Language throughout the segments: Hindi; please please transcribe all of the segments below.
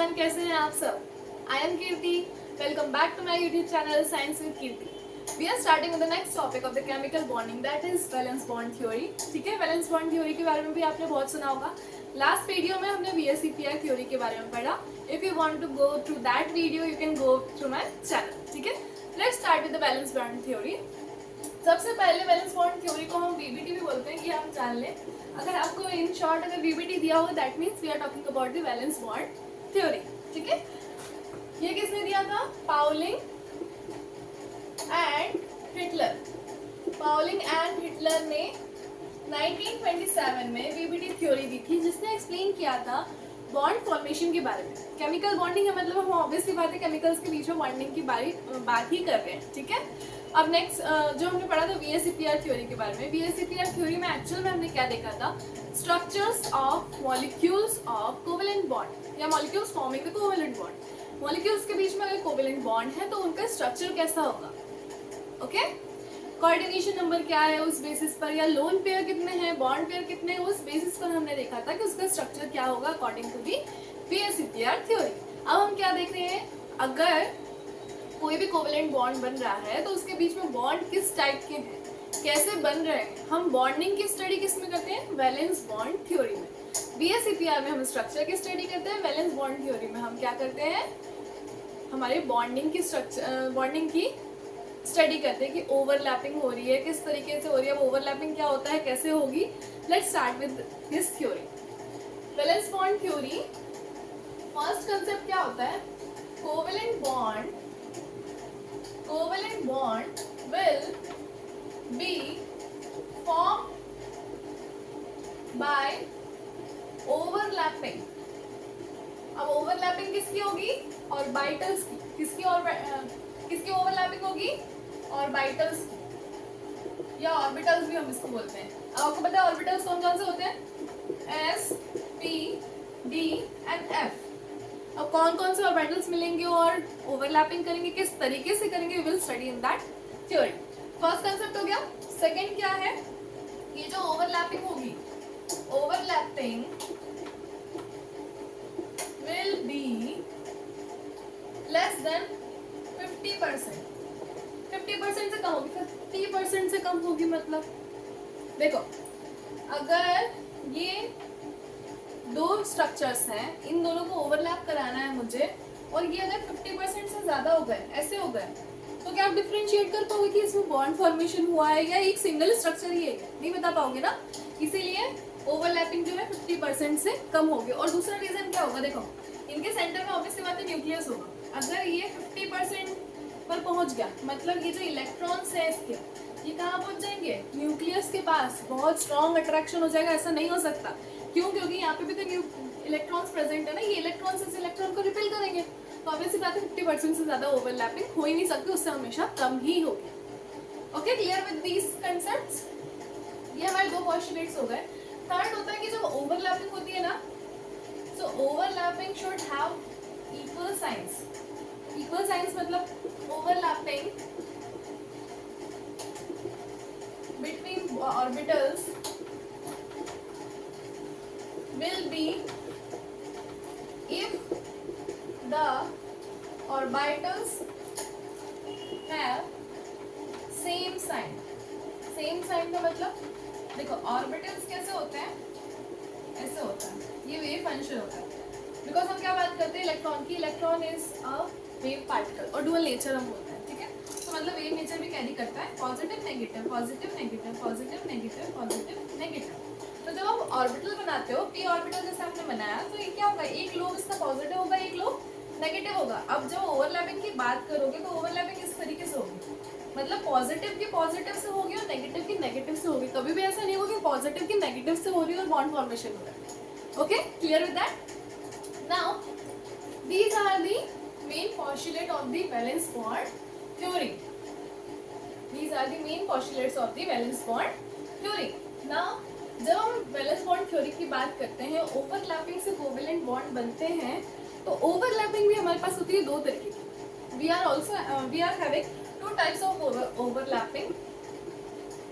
एवरीवन, कैसे हैं आप सब। I am Kirti. Welcome back to my YouTube channel science with Kirti. We are starting with the next topic of the chemical bonding, that is valence bond theory. ठीक है, वैलेंस बॉन्ड थ्योरी के बारे में भी आपने बहुत सुना होगा। लास्ट वीडियो में हमने VSEPR थ्योरी के बारे में पढ़ा। If you want to go through that video you can go through my channel. ठीक है, let's start with the valence bond theory. सबसे पहले वैलेंस बॉन्ड थ्योरी को हम VBT भी बोलते हैं, कि हम जान लें। अगर आपको इन शॉर्ट अगर VBT दिया होगा that means we are talking about the valence bond theory. ठीक है, ये किसने दिया था? Pauling and Heitler. Pauling and Heitler ने 1927 में VBT थ्योरी दी थी, जिसने एक्सप्लेन किया था बॉन्ड फॉर्मेशन के बारे में। केमिकल बॉन्डिंग है, मतलब हम ऑब्वियसली बात है केमिकल्स के बीच में बॉन्डिंग की बात ही कर रहे हैं। ठीक है, अब नेक्स्ट जो हमने पढ़ा था VSEPR थ्योरी के बारे में। VSEPR थ्योरी में एक्चुअल में हमने क्या देखा था? Structures of molecules of covalent bond या molecules forming the covalent bond. Molecules के बीच में अगर कोवेलेंट बॉन्ड है तो उनका स्ट्रक्चर कैसा होगा। ओके, कोऑर्डिनेशन नंबर क्या है उस बेसिस पर, या लोन पेयर कितने हैं, बॉन्ड पेयर कितने हैं, उस बेसिस पर हमने देखा था कि उसका स्ट्रक्चर क्या होगा according to the VSEPR theory. अब हम क्या देख रहे हैं? अगर कोई भी कोवेलेंट बॉन्ड बन रहा है तो उसके बीच में बॉन्ड किस टाइप के हैं, कैसे बन रहे हैं। हम बॉन्डिंग की स्टडी किस में करते हैं? वैलेंस बॉन्ड थ्योरी में। VSEPR में हम स्ट्रक्चर की स्टडी करते हैं, वैलेंस बॉन्ड थ्योरी में हम क्या करते हैं? हमारे बॉन्डिंग की स्ट्रक्चर बॉन्डिंग की स्टडी करते हैं कि ओवरलैपिंग हो रही है, किस तरीके से हो रही है, ओवरलैपिंग क्या होता है, कैसे होगी। Let's start with this theory. Valence bond theory first concept क्या होता है? Covalent bond will be formed by overlapping। अब ओवरलैपिंग किसकी होगी? ऑर्बिटल्स की। किसकी ओवरलैपिंग होगी? ऑर्बिटल्स की, या ऑर्बिटल्स भी हम इसको बोलते हैं। अब आपको पता है ऑर्बिटल्स कौन कौन से होते हैं? S, P, D and F। अब कौन कौन से ऑर्बिटल्स मिलेंगे और ओवरलैपिंग करेंगे, किस तरीके से करेंगे, we will study in that theory. First concept हो गया। सेकंड क्या है? ये जो ओवरलैपिंग होगी, overlapping will be less than 50%। 50% से कम होगी, 50% से कम होगी। मतलब देखो, अगर ये दो स्ट्रक्चर्स हैं, इन दोनों को ओवरलैप कराना है मुझे, और ये अगर 50% से ज्यादा हो गए, ऐसे हो गए, तो क्या आप डिफरेंशिएट कर पाओगे कि इसमें बॉन्ड फॉर्मेशन हुआ है या एक सिंगल स्ट्रक्चर ही है? नहीं बता पाओगे ना। इसीलिए ओवरलैपिंग जो है 50% से कम होगी। और दूसरा रीजन क्या होगा? देखो, इनके सेंटर में ऑब्वियसली बात है न्यूक्लियस होगा। अगर ये 50% पर पहुंच गया, मतलब ये जो इलेक्ट्रॉन्स है इसके, ये कहाँ पहुंच जाएंगे? न्यूक्लियस के पास। बहुत स्ट्रॉन्ग अट्रैक्शन हो जाएगा। ऐसा नहीं हो सकता। क्यों? क्योंकि यहाँ पे भी तो इलेक्ट्रॉन्स प्रेजेंट है ना, ये इलेक्ट्रॉन्स इस इलेक्ट्रॉन को रिपेल करेंगे, तो ऑब्वियसली बात है 50% से ज्यादा ओवरलैपिंग हो ही नहीं सकती, उससे हमेशा कम ही होगी। Okay, clear with these concepts? ये हमारे दो पोस्टुलेट्स हो गए। थर्ड होता है कि जब ओवरलैपिंग होती है ना, so overlapping should have equal signs. Equal signs मतलब overlapping between orbitals will be if the orbitals have same sign। same sign का मतलब देखो, ऑर्बिटल्स कैसे होते हैं? ऐसे होता है, ये वेव फंक्शन होता है। बिकॉज हम क्या बात करते हैं इलेक्ट्रॉन की। Electron is a wave particle और डुअल नेचर हम बोलते हैं। ठीक है, तो मतलब वेव नेचर भी कैरी करता है positive negative, positive negative, positive negative, positive negative. तो जब आप ऑर्बिटल बनाते हो, p ऑर्बिटल जैसे आपने बनाया, तो ये क्या होगा? एक लोब इसका पॉजिटिव होगा, एक लोब नेगेटिव होगा। अब जब ओवरलैपिंग की बात करोगे तो ओवरलैपिंग इस तरीके से होगी, मतलब पॉजिटिव की पॉजिटिव से होगी और नेगेटिव की नेगेटिव से होगी। कभी भी ऐसा नहीं होगा कि पॉजिटिव की नेगेटिव से हो रही है और बॉन्ड फॉर्मेशन हो रहा है। Okay, clear with that? Now these are the main postulate of the valence bond theory. These are the main postulates of the valence bond theory. Now जब हम वैलेंस बॉन्ड थ्योरी की बात करते हैं, ओवरलैपिंग से कोवेलेंट बॉन्ड बनते हैं, तो ओवरलैपिंग भी हमारे पास होती है दो तरीके की। We are having two types of overlapping.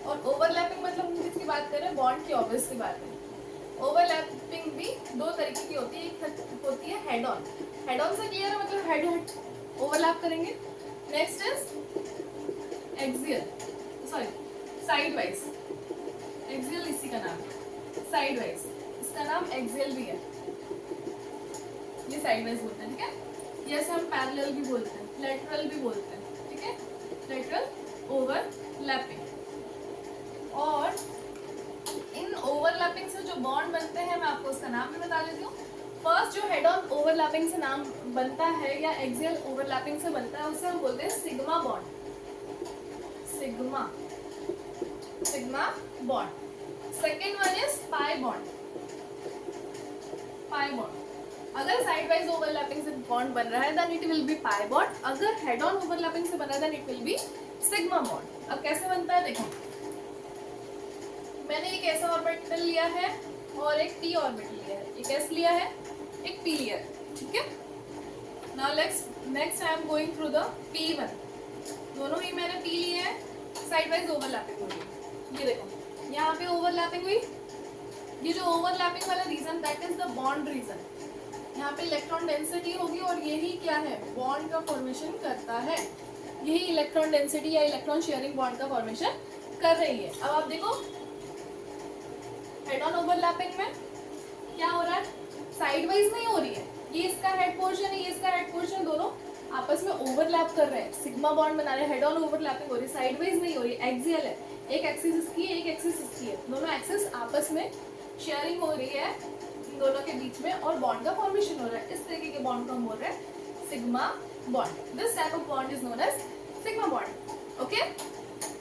और ओवरलैपिंग मतलब हम किसकी बात कर रहे हैं? बॉन्ड की ऑब्वियसली बात है। ओवरलैपिंग भी दो तरीके की होती है। एक होती है हेड ऑन, हेड ऑन से क्लियर है, मतलब हेड हेड ओवरलैप करेंगे. Next is axial, sorry side wise. Axial इसी का नाम है, साइड वाइज इसका नाम एक्सियल भी है, ये साइड वाइज बोलते हैं. ठीक है, ये हम पैरेलल भी बोलते हैं, लेटरल भी बोलते हैं. ठीक है, लेटरल ओवरलैपिंग. और इन ओवरलैपिंग से जो बॉन्ड बनते हैं मैं आपको उसका नाम भी बता देती हूँ. फर्स्ट जो हेड ऑन ओवरलैपिंग से नाम बनता है या एक्सियल ओवरलैपिंग से बनता है उसे हम बोलते हैं sigma bond. Sigma sigma bond. Second one is pi bond. Pi bond. अगर साइड वाइज ओवरलैपिंग से बॉन्ड बन रहा है then it will be pi bond. अगर हेड ऑन ओवरलैपिंग से बन रहा है then it will be sigma bond. अब कैसे बनता है देखो, मैंने एक ऐसा ऑर्बिटल लिया है और एक p ऑर्बिटल लिया है. एक s लिया है, एक p लिया है. ठीक है, now next I am going through the p1. दोनों ही मैंने p लिए हैं, साइड वाइज ओवरलैपिंग हो रही. ये देखो यहाँ पे ओवरलैपिंग हुई. ये जो ओवरलैपिंग वाला region that is the bond region. यहाँ पे इलेक्ट्रॉन डेंसिटी होगी और यही क्या है, बॉन्ड का फॉर्मेशन करता है. यही इलेक्ट्रॉन डेंसिटी या इलेक्ट्रॉन शेयरिंग बॉन्ड का फॉर्मेशन कर रही है. अब आप देखो हेड ऑन ओवरलैपिंग में क्या हो रहा है, साइड वाइज नहीं हो रही है. ये इसका हेड पोर्शन है, ये इसका हेड पोर्शन, दोनों आपस में ओवरलैप कर रहे हैं, सिग्मा बॉन्ड बना रहे हैं. हेड ऑन ओवरलैपिंग हो रही है, साइड वाइज नहीं हो रही. एक्सियल है, एक एक्सिस इसकी है, एक एक्सिस इसकी है. दोनों एक्सिस आपस में शेयरिंग हो रही है इन दोनों के बीच में और बॉन्ड का फॉर्मेशन हो रहा है. इस तरीके के बॉन्ड को हम बोल रहे हैं sigma bond. This type of bond is known as sigma bond. Okay,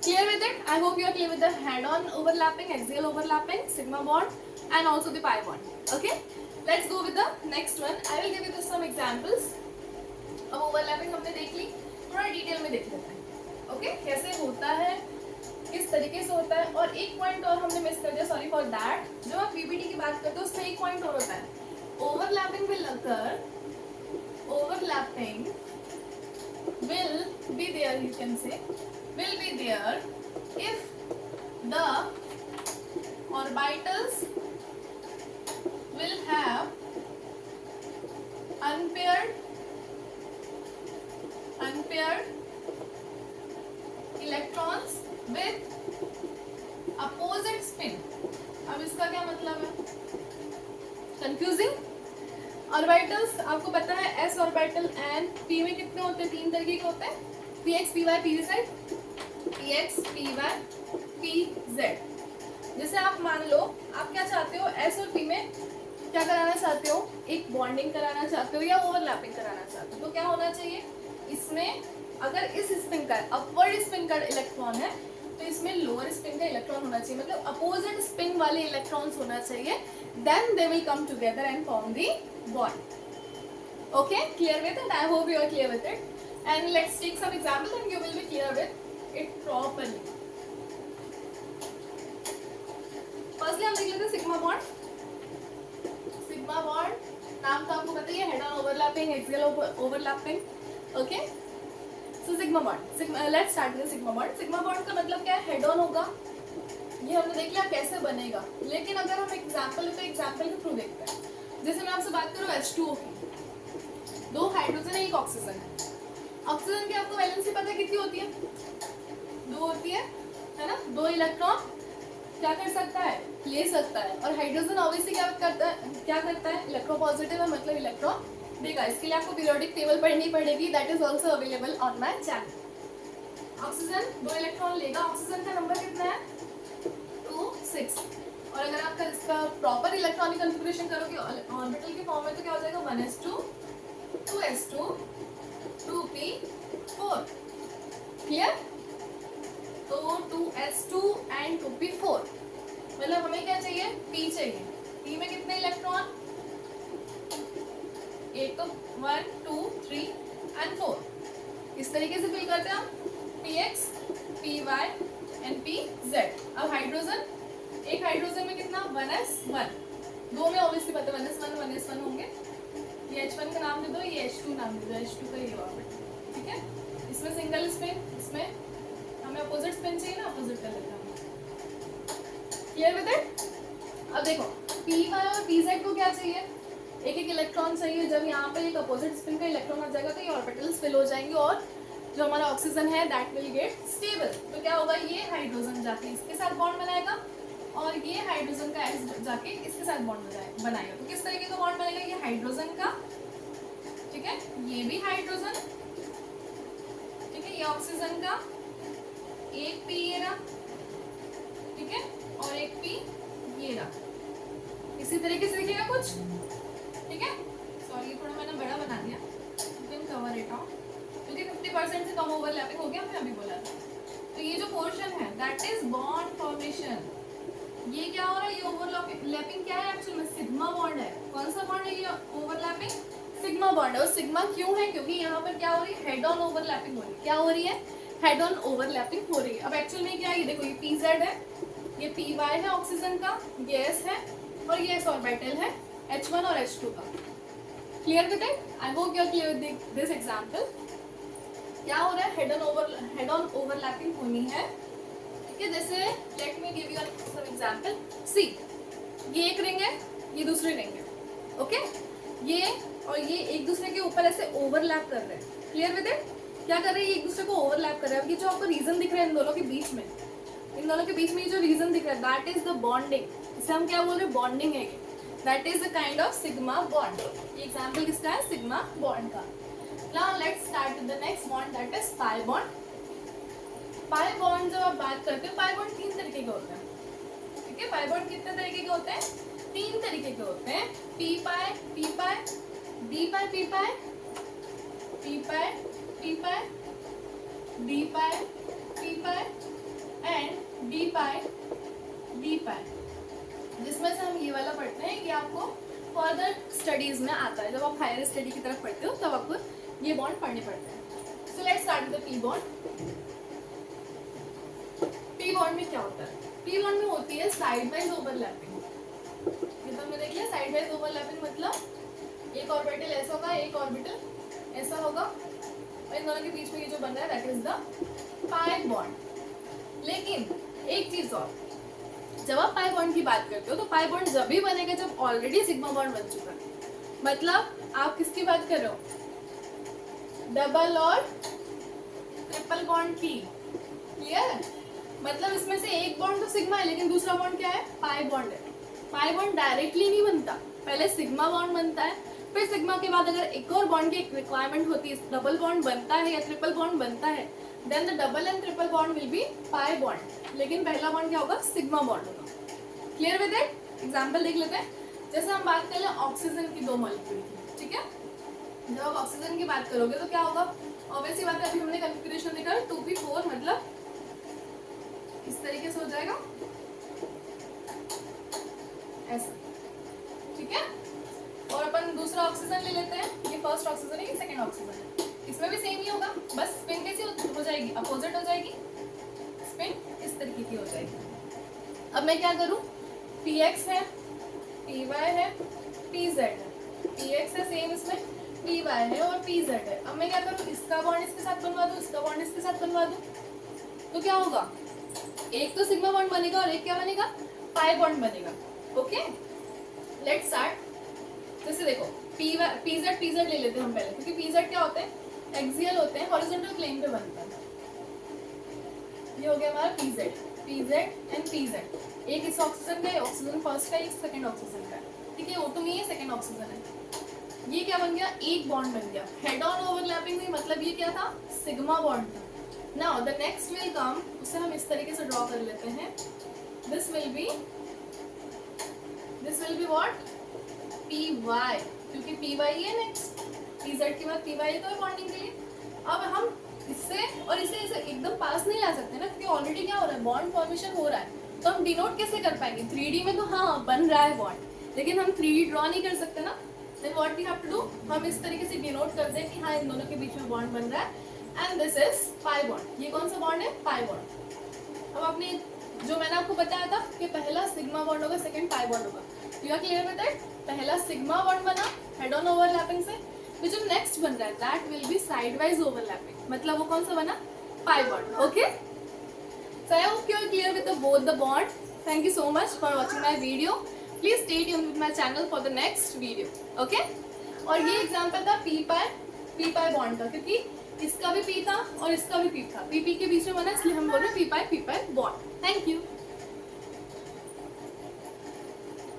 clear with it? I hope you are clear with the head-on overlapping, axial overlapping, sigma bond, and also the pi bond. Okay, let's go with the next one. I will give you some examples. अब overlapping हमने देख ली, थोड़ा डिटेल में देख लेते हैं. Okay, कैसे होता है, किस तरीके से होता है. और एक पॉइंट और हमने मिस कर दिया, सॉरी फॉर दैट. जब आप पीपीटी की बात करते हो उसमें एक पॉइंट और होता है, overlapping will occur, overlapping will be there, you can say will be there if the orbitals will have unpaired electrons with opposite spin. अब इसका क्या मतलब है, कंफ्यूजिंग. ऑर्बिटल्स आपको पता है s ऑर्बिटल एंड p में कितने होते हैं, तीन तरीके के होते हैं, px py pz. px py pz. जैसे आप मान लो आप क्या चाहते हो, s और p में क्या कराना चाहते हो, एक बॉन्डिंग कराना चाहते हो या ओवरलैपिंग कराना चाहते हो. तो क्या होना चाहिए, इसमें अगर इस स्पिन का अपवर्ड स्पिन का इलेक्ट्रॉन है तो इसमें लोअर स्पिन का इलेक्ट्रॉन होना चाहिए, मतलब अपोजिट स्पिन वाले इलेक्ट्रॉन्स होना चाहिए. Then they will come together and form the bond. Okay, clear with it? I hope you are clear with it. And let's take some examples and you will be clear with it properly. Firstly हम देख लेते हैं सिग्मा बॉन्ड. सिग्मा बॉन्ड नाम तो आपको पता ही है, head on overlapping, axial overlapping. Okay, so sigma bond, let's start with sigma bond. Sigma bond का मतलब क्या है, हेड ऑन होगा. ये हमने देख लिया कैसे बनेगा, लेकिन अगर हम एग्जाम्पल के थ्रू देखते हैं, जैसे मैं आपसे बात करूँ H2O की, दो हाइड्रोजन है, एक ऑक्सीजन है. ऑक्सीजन की आपको वैलेंसी पता है कितनी होती है, दो होती है ना. दो इलेक्ट्रॉन क्या कर सकता है, ले सकता है. और हाइड्रोजन ऑब्वियसली क्या करता है, इलेक्ट्रोपॉजिटिव है, मतलब इलेक्ट्रॉन देगा. इसके लिए आपको पीरियोडिक टेबल पढ़नी पड़ेगी, that is also available on my channel. Oxygen दो इलेक्ट्रॉन लेगा. ऑक्सीजन का नंबर कितना है, 2 6. और अगर आपका इसका प्रॉपर इलेक्ट्रॉनिक कॉन्फ़िगरेशन करोगे ऑर्बिटल के फॉर्म में तो क्या हो जाएगा, 1s2 2s2 2p4. क्लियर, तो 2s2 एंड 2p4 मतलब हमें क्या चाहिए, p चाहिए. p में कितने इलेक्ट्रॉन, एक तो 1 2 3 एंड 4. इस तरीके से फिल करते हैं हम px py एंड pz. अब हाइड्रोजन, एक हाइड्रोजन में कितना, 1s1. दो में ऑब्वियसली पता है 1s1 होंगे. ये H1 का नाम दे दो, ये H2 नाम दे दो, H2 का ये ऑर्बिटल. ठीक है, इसमें सिंगल स्पिन, इसमें हमें अपोजिट स्पिन चाहिए ना, अपोजिट कर लेते हैं. Clear with it? अब देखो py और pz को क्या चाहिए, एक एक इलेक्ट्रॉन चाहिए। जब यहाँ पे एक अपोजिट स्पिन का इलेक्ट्रॉन आ जाएगा तो ये ऑर्बिटल्स फिल हो जाएंगे और जो हमारा ऑक्सीजन है दैट विल गेट स्टेबल। तो क्या होगा, ये हाइड्रोजन जाके इसके साथ बॉन्ड बनाएगा और ये हाइड्रोजन का एस जाके इसके साथ बॉन्ड बनाएगा। तो किस तरीके का बॉन्ड बनेगा, ये हाइड्रोजन का, ठीक है, ये भी हाइड्रोजन, ठीक है, ये ऑक्सीजन का, एक पी ये रहा, ठीक है, और एक पी ये रहा। इसी तरीके से देखिएगा कुछ, ठीक है। सॉरी थोड़ा मैंने बड़ा बना दिया, you can cover it of, क्योंकि 50% से कम ओवरलैपिंग हो गया, मैं अभी बोला था। तो ये जो पोर्शन है दैट इज बॉन्ड फॉर्मेशन। ये क्या हो रहा है, ये ओवरलैपिंग क्या है एक्चुअली में, सिग्मा बॉन्ड है। कौन सा बॉन्ड है ये ओवरलैपिंग, सिग्मा बॉन्ड है। और सिग्मा क्यों है, क्योंकि यहाँ पर क्या हो रही है, हेड ऑन ओवरलैपिंग हो रही है। क्या हो रही है, हेड ऑन ओवरलैपिंग हो रही है। अब एक्चुअल में क्या है, ये देखो, ये पी जेड है, ये पी वाई है ऑक्सीजन का, ये एस है और ये एस ऑर्बिटल है H1 और H2 का। Clear with it, I hope you are clear with this example. क्या हो रहा है, हेड ऑन ओवरलैपिंग होनी है, ठीक है। जैसे let me give you some example. See, ये एक रिंग है, ये दूसरी रिंग है, ओके। ये और ये एक दूसरे के ऊपर ऐसे ओवरलैप कर रहे हैं। क्लियर विद इट, क्या कर रहे हैं, ये एक दूसरे को ओवरलैप कर रहे हैं। अब ये जो आपको रीजन दिख रहा है इन दोनों के बीच में, इन दोनों के बीच में ये जो रीजन दिख रहा है दैट इज द बॉन्डिंग। इसे हम क्या बोल रहे हैं, बॉन्डिंग है। That is a kind of sigma bond. ये एग्जांपल किसका है, सिग्मा बॉन्ड का। Now let's start with the next bond that is pi bond. Pi bond जब आप बात करते हो, पाई बॉन्ड 3 तरीके के होते हैं, ठीक है। पाई बॉन्ड कितने तरीके के होते हैं, 3 तरीके के होते हैं। P pi, p pi, d pi, p pi, p pi, p pi, d pi, p pi and d pi, d pi. जिसमें से हम ये वाला पढ़ते हैं, ये आपको फर्दर स्टडीज में आता है। जब आप हायर स्टडी की तरफ पढ़ते हो तब आपको ये बॉन्ड पढ़ने पड़ते हैं। So let's start with the P bond. P bond में क्या होता है, पी बॉन्ड में होती है साइड वाइज ओवरलैपिंग। ये तो हमने देख लिया, साइड वाइज ओवरलैपिंग मतलब एक ऑर्बिटल ऐसा होगा, एक ऑर्बिटल ऐसा होगा और इन दोनों के बीच में ये जो बन रहा है that is the pi bond. लेकिन एक चीज और, जब आप पाई बॉन्ड की बात करते हो तो पाई बॉन्ड जब भी बनेगा जब ऑलरेडी सिग्मा बॉन्ड बन चुका है। मतलब आप किसकी बात कर रहे हो, डबल और ट्रिपल बॉन्ड की। क्लियर, मतलब इसमें से एक बॉन्ड तो सिग्मा है लेकिन दूसरा बॉन्ड क्या है, पाई बॉन्ड है। पाई बॉन्ड डायरेक्टली नहीं बनता, पहले सिग्मा बॉन्ड बनता है, फिर सिग्मा के बाद अगर एक और बॉन्ड की एक रिक्वायरमेंट होती है, डबल बॉन्ड बनता है या ट्रिपल बॉन्ड बनता है, then the double and triple bond will be pi bond. लेकिन पहला बॉन्ड क्या होगा, सिग्मा बॉन्ड होगा। क्लियर विद इट, एग्जांपल देख लेते हैं। जैसे हम बात कर ले ऑक्सीजन की 2 मॉलिक्यूल की, ठीक है। जब आप ऑक्सीजन की बात करोगे तो क्या होगा, ऑब्वियसली बात है, अभी हमने कॉन्फ़िगरेशन देखा 2p4, मतलब इस तरीके से हो जाएगा ऐसा, ठीक है। और अपन दूसरा ऑक्सीजन ले लेते हैं, ये फर्स्ट ऑक्सीजन है, ये सेकंड ऑक्सीजन है। इसमें भी सेम ही होगा, बस स्पिन कैसी हो जाएगी, अपोजिट हो जाएगी, स्पिन इस तरीके की हो जाएगी। अब मैं क्या करूं, px है, py है, pz है, px है सेम इसमें, py है और pz है। अब मैं क्या करूं, इसका बॉन्ड इसके साथ बनवा दूं, इसका बॉन्ड इसके साथ बनवा दूं, तो क्या होगा, एक तो सिग्मा बॉन्ड बनेगा और एक क्या बनेगा, पाई बॉन्ड बनेगा। Okay, let's start. जैसे देखो pz pz ले लेते हैं हम पहले, क्योंकि pz क्या होते हैं, एक्सियल होते हैं, हॉरिजॉन्टल प्लेन पे बनता है। ये हो गया हमारा pz एंड pz। एक इस ऑक्सीजन का है, ऑक्सीजन फर्स्ट का, एक सेकंड ऑक्सीजन का है, ठीक है। वो तो नहीं है, सेकंड ऑक्सीजन है। ये क्या बन गया, एक बॉन्ड बन गया, हेड ऑन ओवरलैपिंग हुई, मतलब ये क्या था, सिग्मा बॉन्ड था। Now the next will come, उसे हम इस तरीके से ड्रॉ कर लेते हैं। This will be what, py, क्योंकि py है नेक्स्ट, pz के बाद py तो है बॉन्डिंग के लिए। अब हम इससे और इसे एकदम पास नहीं ला सकते ना, क्योंकि ऑलरेडी क्या हो रहा है, बॉन्ड फॉर्मेशन हो रहा है। तो हम डिनोट कैसे कर पाएंगे, 3D में तो हाँ बन रहा है बॉन्ड, लेकिन हम 3D ड्रॉ नहीं कर सकते ना। Then what we have to do, हम इस तरीके से डिनोट कर दें कि हाँ इन दोनों के बीच में बॉन्ड बन रहा है, and this is pi bond. ये कौन सा बॉन्ड है, पाई बॉन्ड। अब आपने जो मैंने आपको बताया था कि पहला सिग्मा बॉन्ड होगा, सेकंड पाई बॉन्ड होगा, you are clear with that. पहला सिग्मा बॉन्ड बना हेड ऑन ओवरलैपिंग से, तो जो नेक्स्ट बन रहा है that will be side wise overlapping, मतलब वो कौन सा बना, pi bond. Okay, so I hope you are clear with both the bond. Thank you so much for watching my video. Please stay tuned with my channel for the next video. Okay, और ये एग्जांपल था पी पाई बॉन्ड का, क्योंकि इसका भी पी था और इसका भी पी था, पी के बीच में बना, इसलिए हम बोल रहे हैं p pi bond. Thank you.